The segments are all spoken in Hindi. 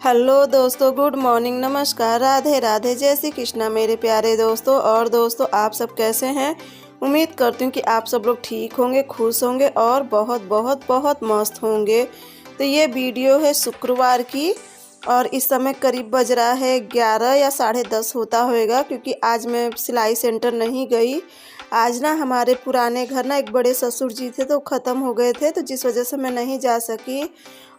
हेलो दोस्तों, गुड मॉर्निंग, नमस्कार, राधे राधे, जय श्री कृष्णा मेरे प्यारे दोस्तों। और दोस्तों, आप सब कैसे हैं? उम्मीद करती हूँ कि आप सब लोग ठीक होंगे, खुश होंगे और बहुत बहुत बहुत मस्त होंगे। तो ये वीडियो है शुक्रवार की और इस समय करीब बज रहा है 11 या 10:30 होता होएगा, क्योंकि आज मैं सिलाई सेंटर नहीं गई। आज ना हमारे पुराने घर ना एक बड़े ससुर जी थे तो ख़त्म हो गए थे, तो जिस वजह से मैं नहीं जा सकी।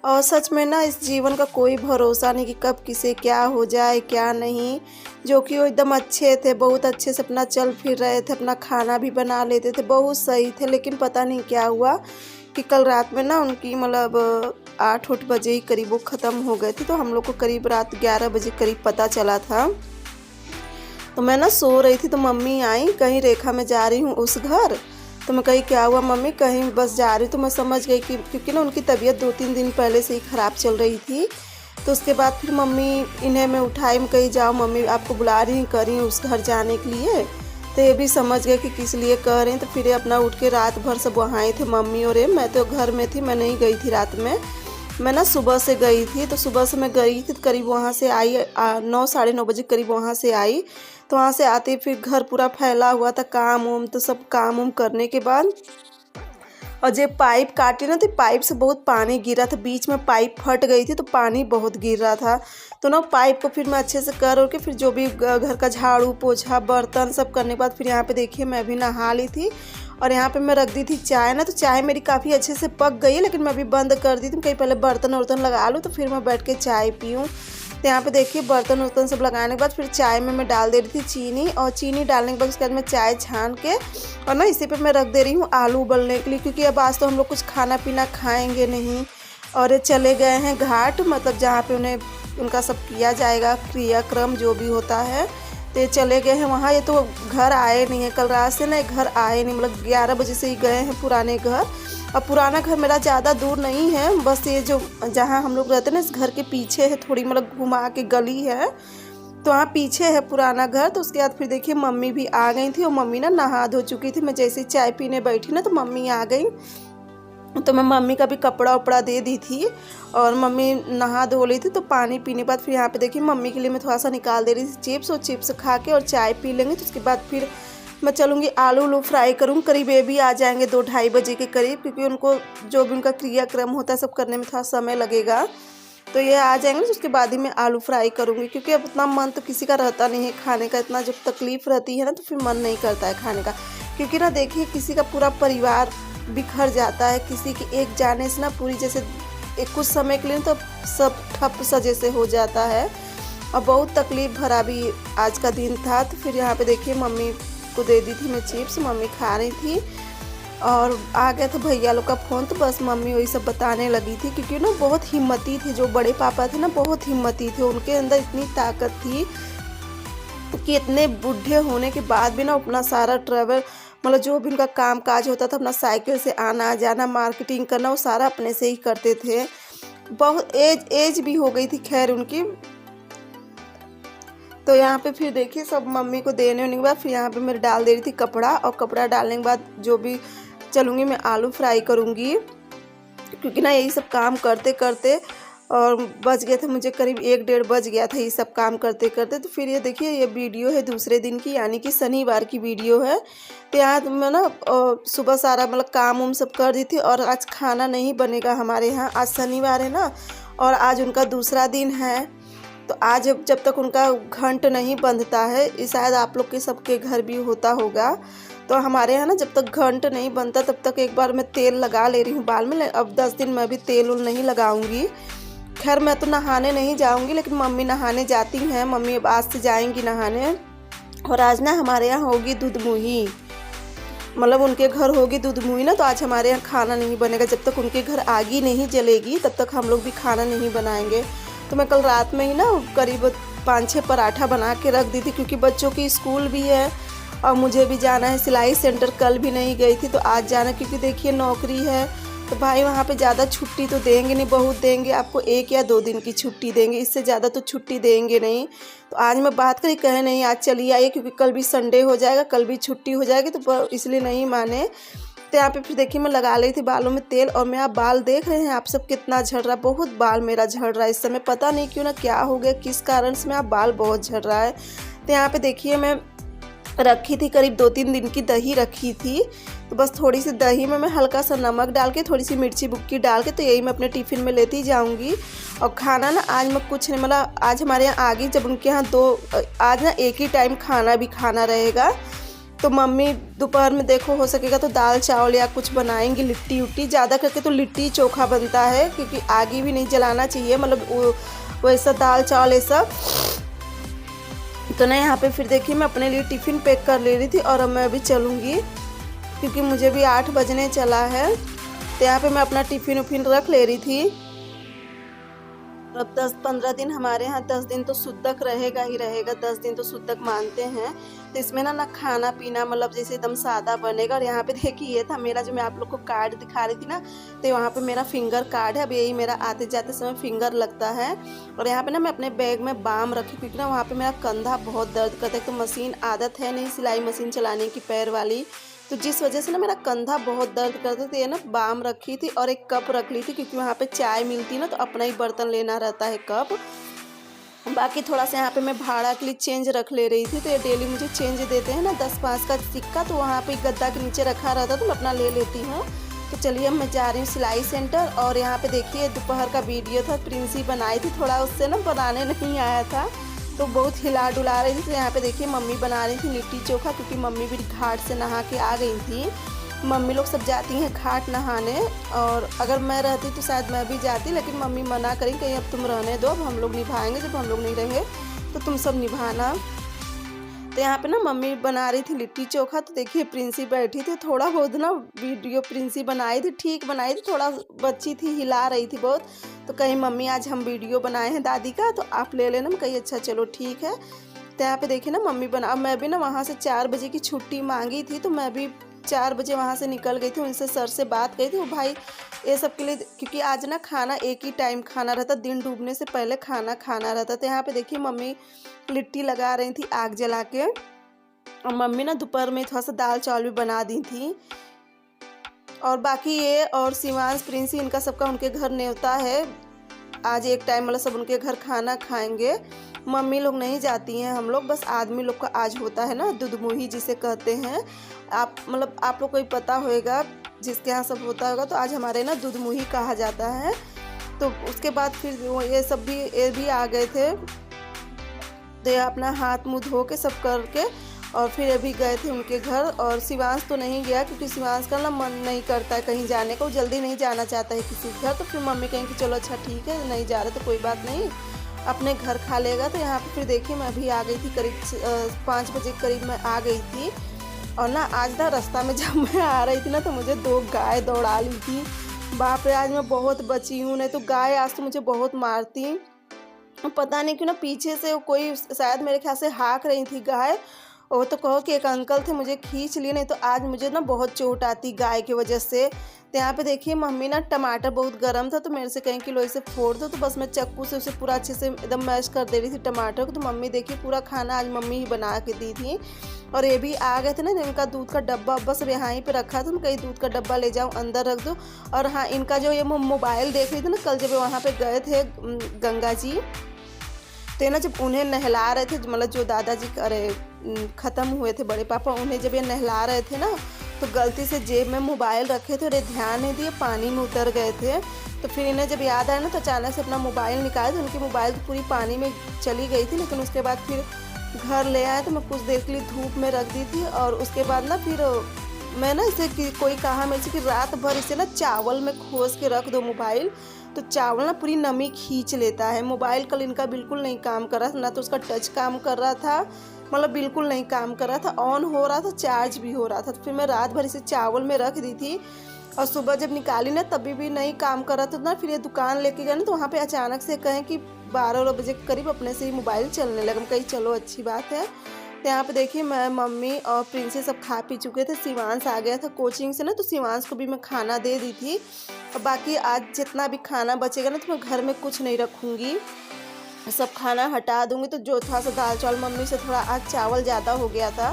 और सच में ना इस जीवन का कोई भरोसा नहीं कि कब किसे क्या हो जाए क्या नहीं। जो कि वो एकदम अच्छे थे, बहुत अच्छे से अपना चल फिर रहे थे, अपना खाना भी बना लेते थे, बहुत सही थे। लेकिन पता नहीं क्या हुआ कि कल रात में ना उनकी मतलब 8-8 बजे ही करीब वो ख़त्म हो गए थे। तो हम लोग को करीब रात 11 बजे करीब पता चला था। तो मैं ना सो रही थी तो मम्मी आई, कहीं रेखा मैं जा रही हूँ उस घर। तो मैं कही क्या हुआ मम्मी? कहीं बस जा रही। तो मैं समझ गई कि क्योंकि ना उनकी तबीयत 2-3 दिन पहले से ही ख़राब चल रही थी। तो उसके बाद फिर मम्मी इन्हें मैं उठाई, मैं कही जाओ मम्मी आपको बुला रही करी उस घर जाने के लिए। तो ये भी समझ गए कि किस लिए कह रहे हैं। तो फिर ये अपना उठ के रात भर सब वहाँ ही थे मम्मी और ये। मैं तो घर में थी, मैं नहीं गई थी रात में। मैं ना सुबह से गई थी। तो सुबह से मैं गई थी तो करीब वहाँ से आई 9 साढ़े 9 बजे करीब वहाँ से आई। तो वहाँ से आते फिर घर पूरा फैला हुआ था, काम उम। तो सब काम उम करने के बाद और जब पाइप काटी ना तो पाइप से बहुत पानी गिरा था, बीच में पाइप फट गई थी तो पानी बहुत गिर रहा था। तो ना पाइप को फिर मैं अच्छे से कर के फिर जो भी घर का झाड़ू पोछा बर्तन सब करने के बाद फिर यहाँ पे देखिए मैं भी नहा ली थी। और यहाँ पे मैं रख दी थी चाय ना। तो चाय मेरी काफ़ी अच्छे से पक गई है, लेकिन मैं अभी बंद कर दी थी कहीं पहले बर्तन वर्तन लगा लूँ तो फिर मैं बैठ के चाय पीऊँ। तो यहाँ पे देखिए बर्तन वर्तन सब लगाने के बाद फिर चाय में मैं डाल दे रही थी चीनी। और चीनी डालने के बाद उसके बाद मैं चाय छान के और ना इसी पे मैं रख दे रही हूँ आलू उबलने के लिए, क्योंकि अब आज तो हम लोग कुछ खाना पीना खाएंगे नहीं। और ये चले गए हैं घाट, मतलब जहाँ पे उन्हें उनका सब किया जाएगा, क्रियाक्रम जो भी होता है। तो ये चले गए हैं वहाँ। ये तो घर आए नहीं है, कल रात से ना घर आए नहीं, मतलब 11 बजे से ही गए हैं पुराने घर। और पुराना घर मेरा ज़्यादा दूर नहीं है, बस ये जो जहाँ हम लोग रहते हैं ना इस घर के पीछे है, थोड़ी मतलब घुमा के गली है तो वहाँ पीछे है पुराना घर। तो उसके बाद फिर देखिए मम्मी भी आ गई थी और मम्मी ना नहा धो चुकी थी। मैं जैसे ही चाय पीने बैठी ना तो मम्मी आ गई। तो मैं मम्मी का भी कपड़ा उपड़ा दे दी थी और मम्मी नहा धो ली थी। तो पानी पीने के बाद फिर यहाँ पे देखिए मम्मी के लिए मैं थोड़ा सा निकाल दे रही थी चिप्स, और चिप्स खा के और चाय पी लेंगे। तो उसके बाद फिर मैं चलूँगी आलू उलू फ्राई करूँ। करीब ये भी आ जाएंगे 2-2:30 बजे के करीब, क्योंकि उनको जो भी उनका क्रियाक्रम होता है सब करने में थोड़ा समय लगेगा। तो ये आ जाएंगे तो उसके बाद ही मैं आलू फ्राई करूँगी, क्योंकि अब उतना मन तो किसी का रहता नहीं है खाने का। इतना जब तकलीफ़ रहती है ना तो फिर मन नहीं करता है खाने का। क्योंकि ना देखिए किसी का पूरा परिवार बिखर जाता है, किसी के एक जाने से ना पूरी जैसे एक कुछ समय के लिए तो सब ठप सा जैसे हो जाता है। और बहुत तकलीफ़ भरा भी आज का दिन था। तो फिर यहाँ पे देखिए मम्मी को दे दी थी मैं चिप्स, मम्मी खा रही थी। और आ गया था भैया लोग का फ़ोन, तो बस मम्मी वही सब बताने लगी थी। क्योंकि ना बहुत हिम्मती थी, जो बड़े पापा थे ना बहुत हिम्मती थे, उनके अंदर इतनी ताकत थी कि इतने बूढ़े होने के बाद भी ना अपना सारा ट्रैवल मतलब जो भी उनका काम काज होता था, अपना साइकिल से आना जाना मार्केटिंग करना, वो सारा अपने से ही करते थे। बहुत एज भी हो गई थी खैर उनकी। तो यहाँ पे फिर देखिए सब मम्मी को देने होने के बाद फिर यहाँ पे मैं डाल दे रही थी कपड़ा, और कपड़ा डालने के बाद जो भी चलूँगी मैं आलू फ्राई करूँगी। क्योंकि ना यही सब काम करते करते और बज गया था मुझे करीब 1-1:30 बज गया था ये सब काम करते करते। तो फिर ये देखिए ये वीडियो है दूसरे दिन की, यानी कि शनिवार की वीडियो है। तो यहाँ मैं ना सुबह सारा मतलब काम उम सब कर दी थी। और आज खाना नहीं बनेगा हमारे यहाँ, आज शनिवार है ना और आज उनका दूसरा दिन है। तो आज जब तक उनका घंट नहीं बंधता है, शायद आप लोग के सबके घर भी होता होगा, तो हमारे यहाँ ना जब तक घंट नहीं बनता तब तक एक बार मैं तेल लगा ले रही हूँ बाल में। अब 10 दिन मैं भी तेल उल नहीं लगाऊंगी। खैर मैं तो नहाने नहीं जाऊंगी, लेकिन मम्मी नहाने जाती हैं। मम्मी अब आज से जाएंगी नहाने। और आज ना हमारे यहाँ होगी दूध मुही, मतलब उनके घर होगी दूध मुही ना। तो आज हमारे यहाँ खाना नहीं बनेगा, जब तक उनके घर आगी नहीं जलेगी तब तक हम लोग भी खाना नहीं बनाएंगे। तो मैं कल रात में ही ना करीब 5-6 पराठा बना के रख दी थी, क्योंकि बच्चों की स्कूल भी है और मुझे भी जाना है सिलाई सेंटर। कल भी नहीं गई थी तो आज जाना, क्योंकि देखिए नौकरी है तो भाई वहाँ पे ज़्यादा छुट्टी तो देंगे नहीं, बहुत देंगे आपको 1 या 2 दिन की छुट्टी देंगे, इससे ज़्यादा तो छुट्टी देंगे नहीं। तो आज मैं बात करी, कहे नहीं आज चलिए आइए, क्योंकि कल भी संडे हो जाएगा, कल भी छुट्टी हो जाएगी, तो इसलिए नहीं माने। तो यहाँ पे फिर देखिए मैं लगा ली थी बालों में तेल, और मेरा बाल देख रहे हैं आप सब कितना झड़ रहा है। बहुत बाल मेरा झड़ रहा है इस समय, पता नहीं क्यों ना, क्या हो गया, किस कारण से मेरा बाल बहुत झड़ रहा है। तो यहाँ पे देखिए मैं रखी थी करीब 2-3 दिन की दही रखी थी, तो बस थोड़ी सी दही में मैं हल्का सा नमक डाल के, थोड़ी सी मिर्ची बुक्की डाल के, तो यही मैं अपने टिफ़िन में लेती जाऊंगी। और खाना ना आज मैं कुछ नहीं, मतलब आज हमारे यहाँ आ गई, जब उनके यहाँ आज ना एक ही टाइम खाना भी खाना रहेगा। तो मम्मी दोपहर में देखो हो सकेगा तो दाल चावल या कुछ बनाएंगी, लिट्टी उट्टी, ज़्यादा करके तो लिट्टी चोखा बनता है, क्योंकि आगे भी नहीं जलाना चाहिए, मतलब वैसा दाल चावल ऐसा। तो ना यहाँ पे फिर देखिए मैं अपने लिए टिफ़िन पैक कर ले रही थी, और अब मैं अभी चलूँगी क्योंकि मुझे भी 8 बजने चला है। तो यहाँ पे मैं अपना टिफ़िन उफिन रख ले रही थी। अब 10-15 दिन हमारे यहाँ 10 दिन तो शुद्धक रहेगा ही रहेगा, 10 दिन तो शुद्धक मानते हैं। तो इसमें ना खाना पीना मतलब जैसे एकदम सादा बनेगा। और यहाँ पे देखिए ये था मेरा, जो मैं आप लोग को कार्ड दिखा रही थी ना, तो वहाँ पे मेरा फिंगर कार्ड है। अब यही मेरा आते जाते समय फिंगर लगता है। और यहाँ पे ना मैं अपने बैग में बाम रखी, क्योंकि ना वहाँ पे मेरा कंधा बहुत दर्द करता है। तो मशीन आदत है नहीं सिलाई मशीन चलाने की, पैर वाली, तो जिस वजह से ना मेरा कंधा बहुत दर्द करता था। ये ना बाम रखी थी और एक कप रख ली थी, क्योंकि वहाँ पे चाय मिलती ना, तो अपना ही बर्तन लेना रहता है कप। बाकी थोड़ा सा यहाँ पे मैं भाड़ा के लिए चेंज रख ले रही थी, तो ये डेली मुझे चेंज देते हैं ना 10-5 का सिक्का, तो वहाँ पे गद्दा के नीचे रखा रहता, तो मैं अपना ले लेती हूँ। तो चलिए अब मैं जा रही हूँ सिलाई सेंटर। और यहाँ पे देखिए दोपहर का वीडियो था, प्रिंसी बनाई थी, थोड़ा उससे ना बनाने नहीं आया था, तो बहुत हिला डुला रही थी। तो यहाँ पे देखिए मम्मी बना रही थी लिट्टी चोखा, क्योंकि मम्मी भी घाट से नहा के आ गई थी। मम्मी लोग सब जाती हैं घाट नहाने, और अगर मैं रहती तो शायद मैं भी जाती, लेकिन मम्मी मना करी, कहीं अब तुम रहने दो, अब हम लोग निभाएंगे, जब हम लोग नहीं रहेंगे तो तुम सब निभाना। तो यहाँ पे ना मम्मी बना रही थी लिट्टी चोखा। तो देखिए प्रिंसी बैठी थी, थोड़ा बहुत ना वीडियो प्रिंसी बनाई थी, ठीक बनाई थी, थोड़ा बच्ची थी, हिला रही थी बहुत। तो कहीं मम्मी आज हम वीडियो बनाए हैं दादी का, तो आप ले लेना। मैं कही अच्छा चलो ठीक है। तो यहाँ पे देखिए ना मम्मी बना, मैं भी ना वहाँ से 4 बजे की छुट्टी मांगी थी, तो मैं भी 4 बजे वहाँ से निकल गई थी, उनसे सर से बात करी थी। वो भाई ये सब के लिए, क्योंकि आज ना खाना एक ही टाइम खाना रहता, दिन डूबने से पहले खाना खाना रहता। तो यहाँ पे देखिए मम्मी लिट्टी लगा रही थी आग जला के, और मम्मी ना दोपहर में थोड़ा सा दाल चावल भी बना दी थी। और बाकी ये और शिवांश प्रिंसी इनका सबका उनके घर न्योता है, आज एक टाइम मतलब सब उनके घर खाना खाएंगे। मम्मी लोग नहीं जाती हैं, हम लोग बस आदमी लोग का आज होता है ना, दुधमुही जिसे कहते हैं। आप मतलब आप लोग को ही पता होएगा, जिसके यहाँ सब होता होगा। तो आज हमारे ना दुधमुही कहा जाता है। तो उसके बाद फिर ये भी आ गए थे, तो अपना हाथ मुँह धो के सब करके, और फिर अभी गए थे उनके घर। और शिवांश तो नहीं गया, क्योंकि शिवांश का ना मन नहीं करता है कहीं जाने को, जल्दी नहीं जाना चाहता है किसी घर। तो फिर मम्मी कहें कि चलो अच्छा ठीक है, नहीं जा रहे तो कोई बात नहीं, अपने घर खा लेगा। तो यहाँ पे फिर देखिए मैं अभी आ गई थी करीब 5 बजे करीब मैं आ गई थी। और ना आज ना रास्ता में जब मैं आ रही थी ना, तो मुझे 2 गाय दौड़ा ली थी। बाप रे, आज मैं बहुत बची हूँ, नहीं तो गाय आज तो मुझे बहुत मारती। पता नहीं क्यों ना पीछे से कोई शायद मेरे ख्याल से हाँक रही थी गाय, और तो कहो कि एक अंकल थे मुझे खींच लिए, नहीं तो आज मुझे ना बहुत चोट आती गाय की वजह से। तो यहाँ पे देखिए मम्मी ना टमाटर बहुत गर्म था, तो मेरे से कहीं किलो इसे फोड़ दो, तो बस मैं चाकू से उसे पूरा अच्छे से एकदम मैश कर दे रही थी टमाटर को। तो मम्मी देखिए पूरा खाना आज मम्मी ही बना के दी थी। और ये भी आ गए थे ना, इनका दूध का डब्बा उब्बा सब यहाँ ही पे रखा था, मैं कहीं दूध का डब्बा ले जाऊँ अंदर रख दो। और हाँ, इनका जो ये मोबाइल देख रही थी ना, कल जब वहाँ पे गए थे गंगा जी, तो ना जब उन्हें नहला रहे थे, मतलब जो दादाजी ख़त्म हुए थे बड़े पापा, उन्हें जब ये नहला रहे थे ना, तो गलती से जेब में मोबाइल रखे थे और ये ध्यान नहीं दिए, पानी में उतर गए थे। तो फिर इन्हें जब याद आया ना, तो अचानक से अपना मोबाइल निकाले, तो उनकी मोबाइल तो पूरी पानी में चली गई थी। लेकिन उसके बाद फिर घर ले आए, तो मैं कुछ देर के लिए धूप में रख दी थी। और उसके बाद ना फिर मैं ना इसे कोई कहा मेरे से कि रात भर इसे ना चावल में खोस के रख दो मोबाइल, तो चावल ना पूरी नमी खींच लेता है। मोबाइल कल इनका बिल्कुल नहीं काम कर रहा था, ना तो उसका टच काम कर रहा था, मतलब बिल्कुल नहीं काम कर रहा था, ऑन हो रहा था, चार्ज भी हो रहा था। तो फिर मैं रात भर इसे चावल में रख दी थी, और सुबह जब निकाली ना तभी भी नहीं काम कर रहा था ना। फिर ये दुकान लेके गए ना, तो वहाँ पे अचानक से कहें कि 12 बजे के करीब अपने से ही मोबाइल चलने लगा। कहीं चलो अच्छी बात है। तो यहाँ पे देखिए मैं, मम्मी और प्रिंसी सब खा पी चुके थे। शिवांश आ गया था कोचिंग से ना, तो शिवांश को भी मैं खाना दे दी थी। और बाकी आज जितना भी खाना बचेगा ना, तो मैं घर में कुछ नहीं रखूँगी, सब खाना हटा दूँगी। तो जो था सा दाल चावल, मम्मी से थोड़ा आज चावल ज़्यादा हो गया था,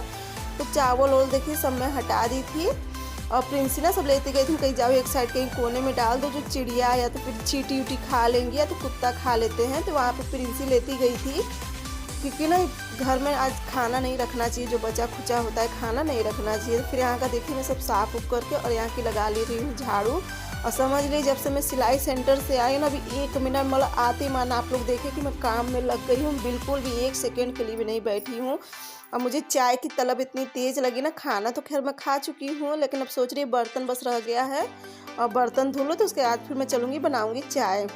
तो चावल और देखिए सब मैं हटा दी थी। और प्रिंसी ना सब लेती गई थी, कहीं जाओ एक साइड कहीं कोने में डाल दो, जो चिड़िया या तो फिर चींटी उटी खा लेंगी या तो कुत्ता खा लेते हैं। तो वहाँ पे प्रिंसी लेती गई थी, क्योंकि ना घर में आज खाना नहीं रखना चाहिए, जो बचा खुचा होता है खाना नहीं रखना चाहिए। फिर यहाँ का देखिए मैं सब साफ उफ करके और यहाँ की लगा ले रही हूँ झाड़ू। और समझ लीजिए जब से मैं सिलाई सेंटर से आई ना, अभी 1 मिनट मतलब आते माना आप लोग देखें कि मैं काम में लग गई हूँ, बिल्कुल भी 1 सेकेंड के लिए भी नहीं बैठी हूँ। अब मुझे चाय की तलब इतनी तेज़ लगी ना, खाना तो खैर मैं खा चुकी हूँ, लेकिन अब सोच रही बर्तन बस रह गया है और बर्तन धो लो तो उसके बाद फिर मैं चलूँगी बनाऊँगी चाय।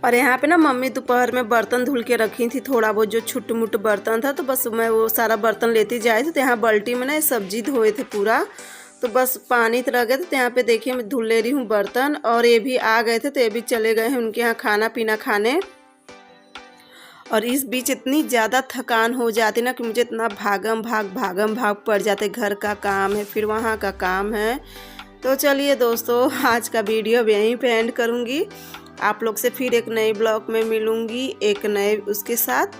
और यहाँ पे ना मम्मी दोपहर में बर्तन धुल के रखी थी, थोड़ा बहुत जो छुट मुट बर्तन था, तो बस मैं वो सारा बर्तन लेती जाए थी। तो यहाँ बाल्टी में ना सब्जी धोए थे पूरा, तो बस पानी तो रह गए थे। तो यहाँ पे देखिए मैं धुल ले रही हूँ बर्तन, और ये भी आ गए थे तो ये भी चले गए हैं उनके यहाँ खाना पीना खाने। और इस बीच इतनी ज़्यादा थकान हो जाती ना कि मुझे इतना भागम भाग पड़ जाते, घर का काम है फिर वहाँ का काम है। तो चलिए दोस्तों, आज का वीडियो यहीं पे एंड करूँगी। आप लोग से फिर एक नए ब्लॉग में मिलूँगी, एक नए उसके साथ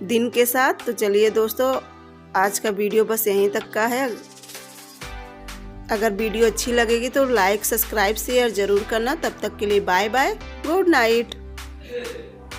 दिन के साथ। तो चलिए दोस्तों, आज का वीडियो बस यहीं तक का है। अगर वीडियो अच्छी लगेगी तो लाइक सब्सक्राइब शेयर ज़रूर करना। तब तक के लिए बाय बाय, गुड नाइट।